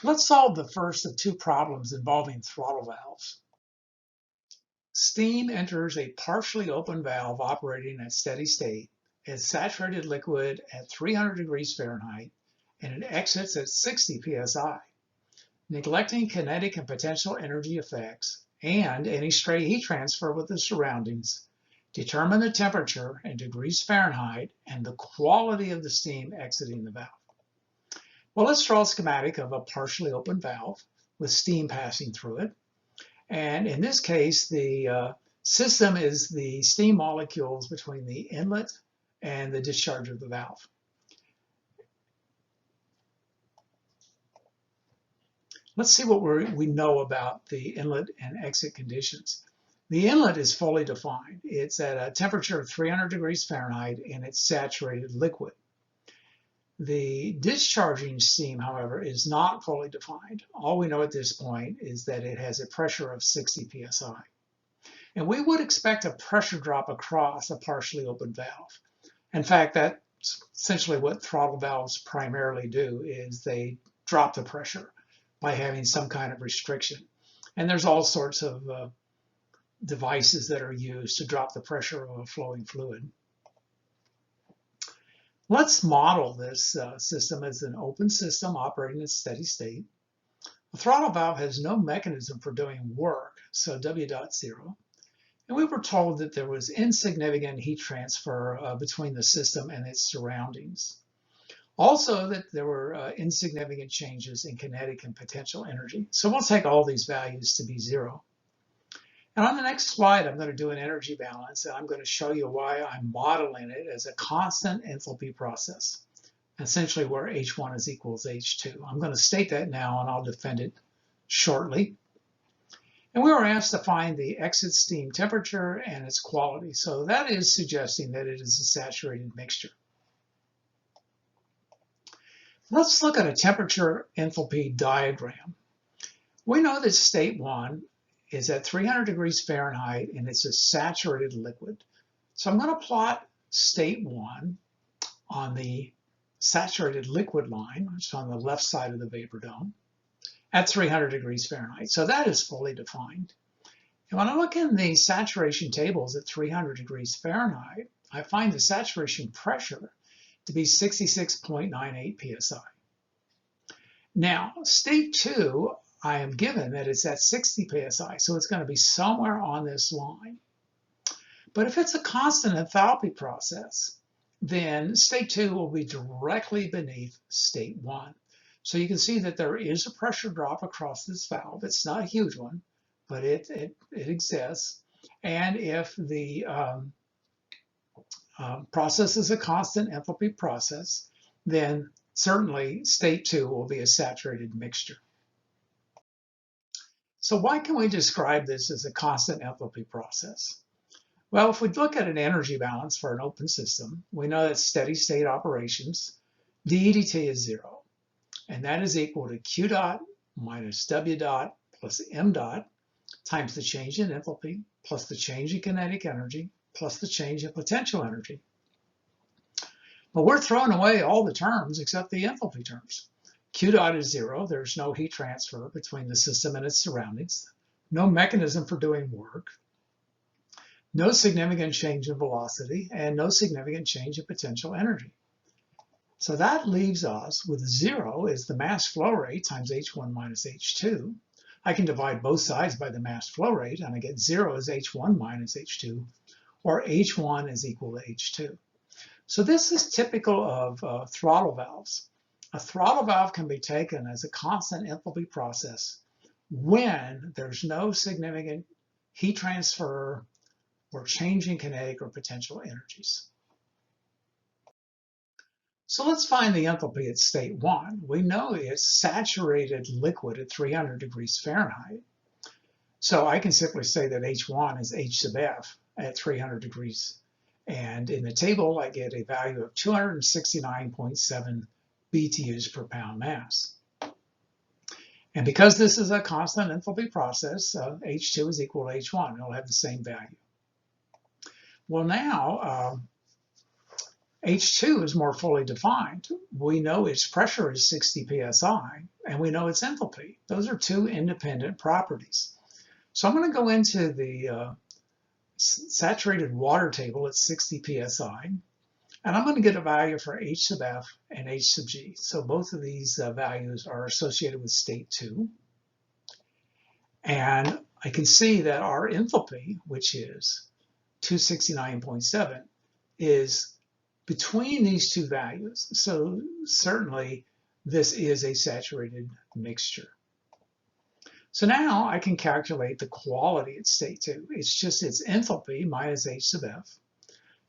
Let's solve the first of two problems involving throttle valves. Steam enters a partially open valve operating at steady state as saturated liquid at 300 degrees Fahrenheit, and it exits at 60 psi. Neglecting kinetic and potential energy effects and any stray heat transfer with the surroundings, determine the temperature in degrees Fahrenheit and the quality of the steam exiting the valve. Well, let's draw a schematic of a partially open valve with steam passing through it. And in this case, the system is the steam molecules between the inlet and the discharge of the valve. Let's see what we know about the inlet and exit conditions. The inlet is fully defined. It's at a temperature of 300 degrees Fahrenheit and it's saturated liquid. The discharging steam, however, is not fully defined. All we know at this point is that it has a pressure of 60 psi. And we would expect a pressure drop across a partially open valve. In fact, that's essentially what throttle valves primarily do, is they drop the pressure by having some kind of restriction. And there's all sorts of devices that are used to drop the pressure of a flowing fluid. Let's model this system as an open system operating at steady state. The throttle valve has no mechanism for doing work, so W dot 0. And we were told that there was insignificant heat transfer between the system and its surroundings. Also that there were insignificant changes in kinetic and potential energy. So we'll take all these values to be 0. And on the next slide, I'm going to do an energy balance, and I'm going to show you why I'm modeling it as a constant enthalpy process, essentially where H1 is equals H2. I'm going to state that now, and I'll defend it shortly. And we were asked to find the exit steam temperature and its quality. So that is suggesting that it is a saturated mixture. Let's look at a temperature enthalpy diagram. We know that state 1 is at 300 degrees Fahrenheit and it's a saturated liquid. So I'm going to plot state 1 on the saturated liquid line, which is on the left side of the vapor dome, at 300 degrees Fahrenheit. So that is fully defined. And when I look in the saturation tables at 300 degrees Fahrenheit, I find the saturation pressure to be 66.98 psi. Now, state 2, I am given that it's at 60 psi, so it's going to be somewhere on this line. But if it's a constant enthalpy process, then state 2 will be directly beneath state 1. So you can see that there is a pressure drop across this valve. It's not a huge one, but it exists. And if the process is a constant enthalpy process, then certainly state 2 will be a saturated mixture. So why can we describe this as a constant enthalpy process? Well, if we look at an energy balance for an open system, we know that steady state operations, dEdt is 0. And that is equal to Q dot minus W dot plus M dot times the change in enthalpy plus the change in kinetic energy plus the change in potential energy. But we're throwing away all the terms except the enthalpy terms. Q dot is 0. There's no heat transfer between the system and its surroundings. No mechanism for doing work. No significant change in velocity and no significant change in potential energy. So that leaves us with 0 as the mass flow rate times H1 minus H2. I can divide both sides by the mass flow rate and I get 0 as H1 minus H2, or H1 is equal to H2. So this is typical of throttle valves. A throttle valve can be taken as a constant enthalpy process when there's no significant heat transfer or change in kinetic or potential energies. So let's find the enthalpy at state 1. We know it's saturated liquid at 300 degrees Fahrenheit. So I can simply say that H1 is H sub F at 300 degrees. And in the table, I get a value of 269.7 BTUs per pound mass. And because this is a constant enthalpy process, H2 is equal to H1. It'll have the same value. Well, now, H2 is more fully defined. We know its pressure is 60 psi, and we know it's enthalpy. Those are two independent properties. So I'm going to go into the saturated water table at 60 psi, and I'm going to get a value for H sub F and H sub G. So both of these values are associated with state 2. And I can see that our enthalpy, which is 269.7, is between these two values. So certainly this is a saturated mixture. So now I can calculate the quality at state 2. It's just its enthalpy minus H sub F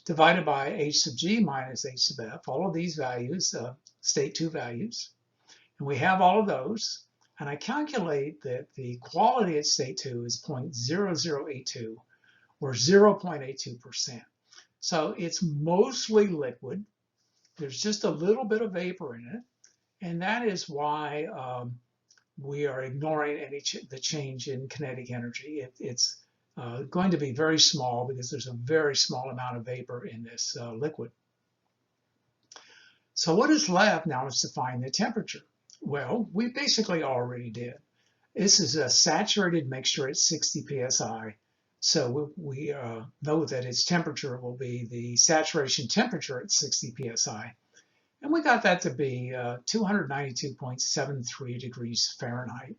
divided by H sub G minus H sub F, all of these values, state 2 values. And we have all of those. And I calculate that the quality at state 2 is 0.0082 or 0.82%. So it's mostly liquid. There's just a little bit of vapor in it. And that is why we are ignoring the change in kinetic energy. It's going to be very small because there's a very small amount of vapor in this liquid. So what is left now is to find the temperature. Well, we basically already did. This is a saturated mixture at 60 psi. So we know that its temperature will be the saturation temperature at 60 psi. And we got that to be 292.73 degrees Fahrenheit.